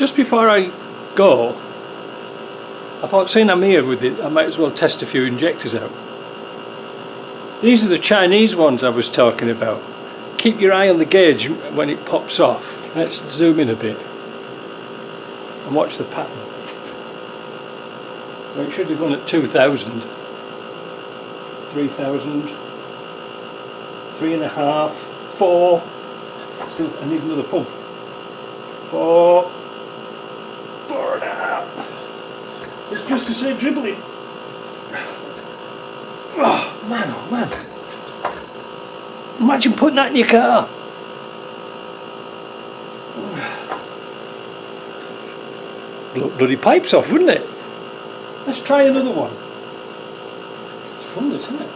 just before I go, I thought, seeing I'm here with it, I might as well test a few injectors out. These are the Chinese ones I was talking about. Keep your eye on the gauge when it pops off. Let's zoom in a bit and watch the pattern. Well, it should have gone at 2,000, 3,000, 3.5, 4. Still, I need another pump. 4, 4.5. It's just to say dribbling. Oh man, oh man. Imagine putting that in your car. Blow bloody pipes off, wouldn't it? Let's try another one. It's fun, isn't it?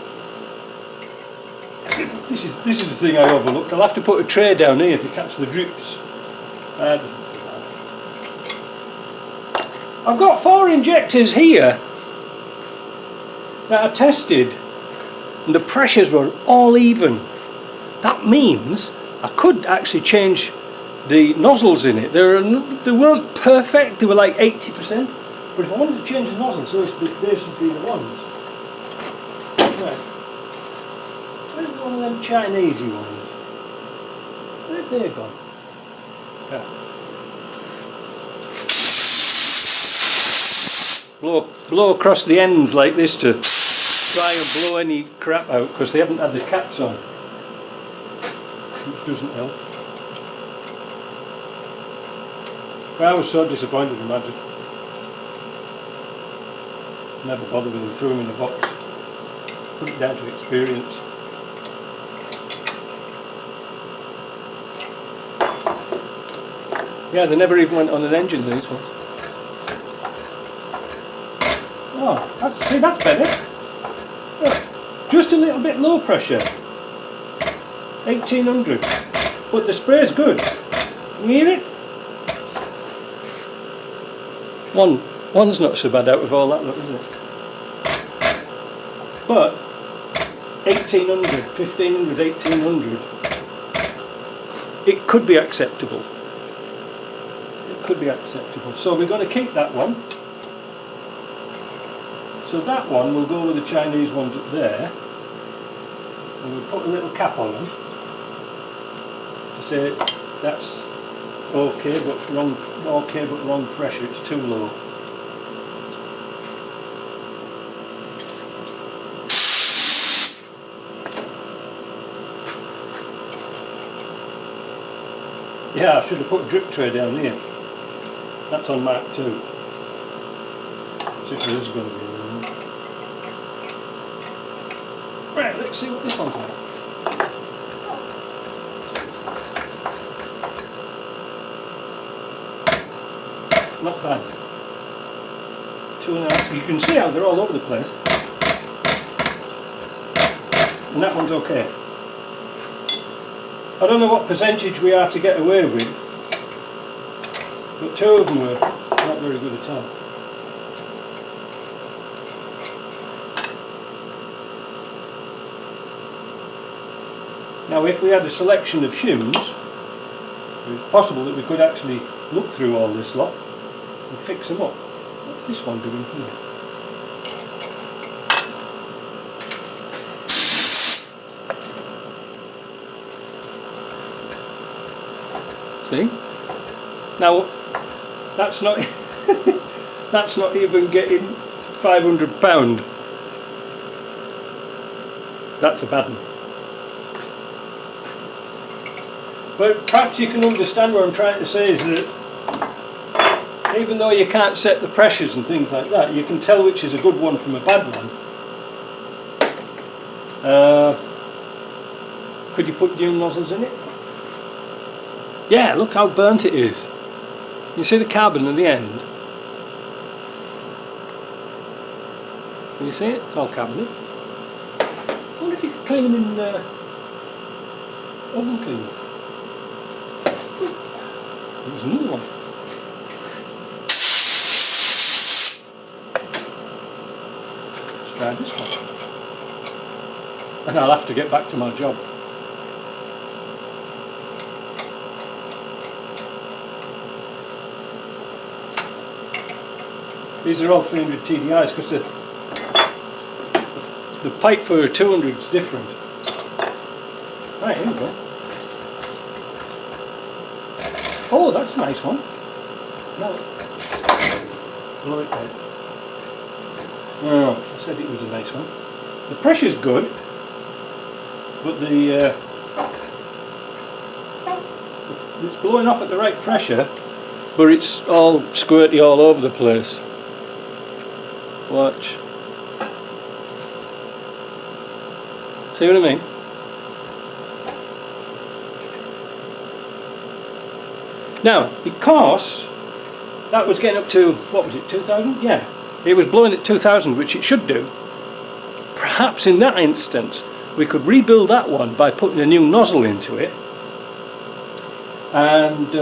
This is the thing I overlooked. I'll have to put a tray down here to catch the drips. I've got 4 injectors here that I tested and the pressures were all even. That means I could actually change the nozzles in it. They weren't perfect, they were like 80%, but if I wanted to change the nozzles, those should be the ones. Right. Where's one of them Chinesey ones? Where'd they gone? Yeah. Blow across the ends like this to try and blow any crap out, because they haven't had the caps on, which doesn't help. But I was so disappointed, imagine. Never bothered with them, threw them in the box. Put it down to experience. Yeah, they never even went on an engine, these ones. Oh, that's better. Look, just a little bit low pressure. 1800. But the spray's good. Can you hear it? One's not so bad out of all that, look, is it? But 1800, 1500, 1800. It could be acceptable. It could be acceptable. So we're going to keep that one. So that one will go with the Chinese ones up there, and we'll put a little cap on them to say that's okay but wrong pressure, it's too low. Yeah, I should have put a drip tray down here. That's on Mark 2. See if there is going to be. Right, let's see what this one's like. Not bad. 2.5. You can see how they're all over the place. And that one's okay. I don't know what percentage we are to get away with, but 2 of them were not very good at all. Now if we had a selection of shims, it's possible that we could actually look through all this lot and fix them up. What's this one doing here? See? Now that's not that's not even getting £500. That's a bad one. But perhaps you can understand what I'm trying to say is that even though you can't set the pressures and things like that, you can tell which is a good one from a bad one. Could you put new nozzles in it? Yeah, look how burnt it is. You see the carbon at the end? Can you see it? It's all carbon. I wonder if you could clean them in oven cleaner. There's another one. Let's try this one. And I'll have to get back to my job. These are all 300 TDIs because the pipe for a 200 is different. Right, here we go. Oh, that's a nice one. No. Blow it out. Oh, I said it was a nice one. The pressure's good, but it's blowing off at the right pressure, but it's all squirty all over the place. Watch. See what I mean? Now, because that was getting up to, what was it, 2000? Yeah, it was blowing at 2000, which it should do. Perhaps in that instance, we could rebuild that one by putting a new nozzle into it. And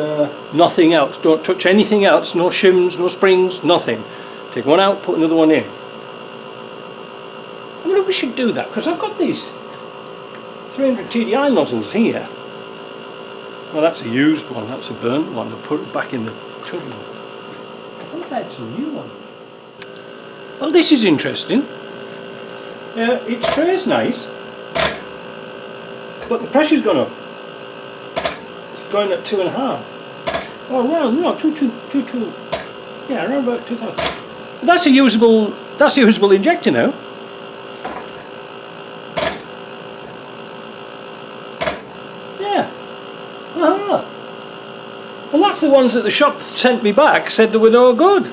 nothing else. Don't touch anything else. No shims, no springs, nothing. Take one out, put another one in. I wonder if we should do that, because I've got these 300 TDI nozzles here. Well, that's a used one, that's a burnt one. I'll put it back in the tub. I thought I had some new ones. Well, this is interesting. It sprays nice, but the pressure's gone up. It's going at 2.5. Oh, well, no, 2. Yeah, around about 2000. But that's a usable injector now. Yeah. Aha. And that's the ones that the shop sent me back, said they were no good.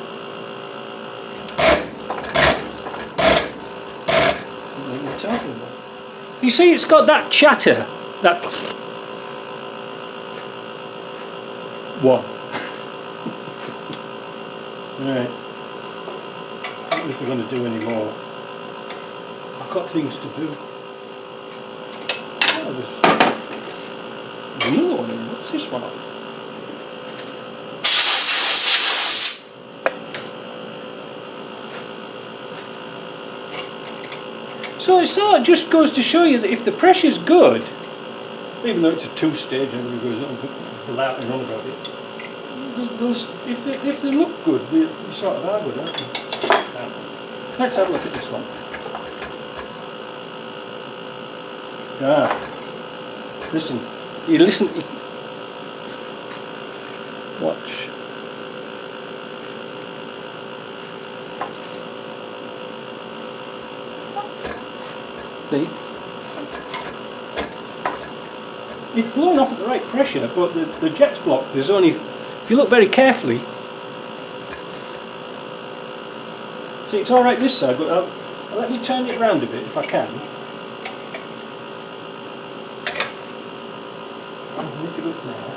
You see, it's got that chatter, that one. Right. I don't know if we're going to do any more. I've got things to do. Oh, there's another one in. What's this one? So it sort of just goes to show you that if the pressure's good, even though it's a 2-stage, everybody goes on loud and on about it. If they look good, they sort of are good, aren't they? Let's have a look at this one. Ah, listen. You listen. Watch. See? It's blown off at the right pressure, but the jet's blocked. There's only, if you look very carefully, see, it's all right this side, but let me turn it around a bit if I can. I'll make it up now.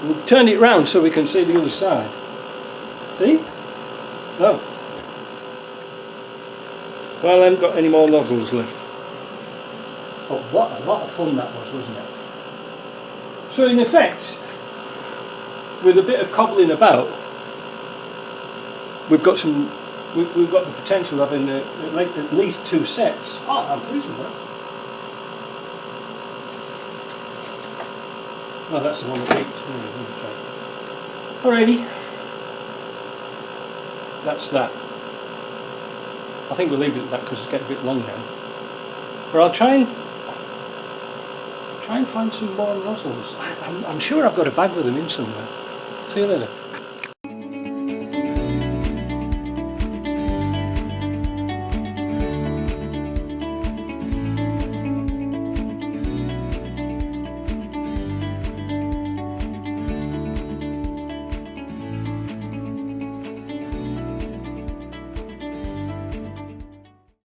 We'll turn it round so we can see the other side. See? No. Well, I haven't got any more nozzles left. But what a lot of fun that was, wasn't it? So in effect, with a bit of cobbling about, we've got the potential of having at least 2 sets. Oh, I'm pleased with that. Oh, that's the one that leaked. Alrighty. That's that. I think we'll leave it at that because it's getting a bit long now. But I'll try and find some more nozzles. I'm sure I've got a bag with them in somewhere. See you later.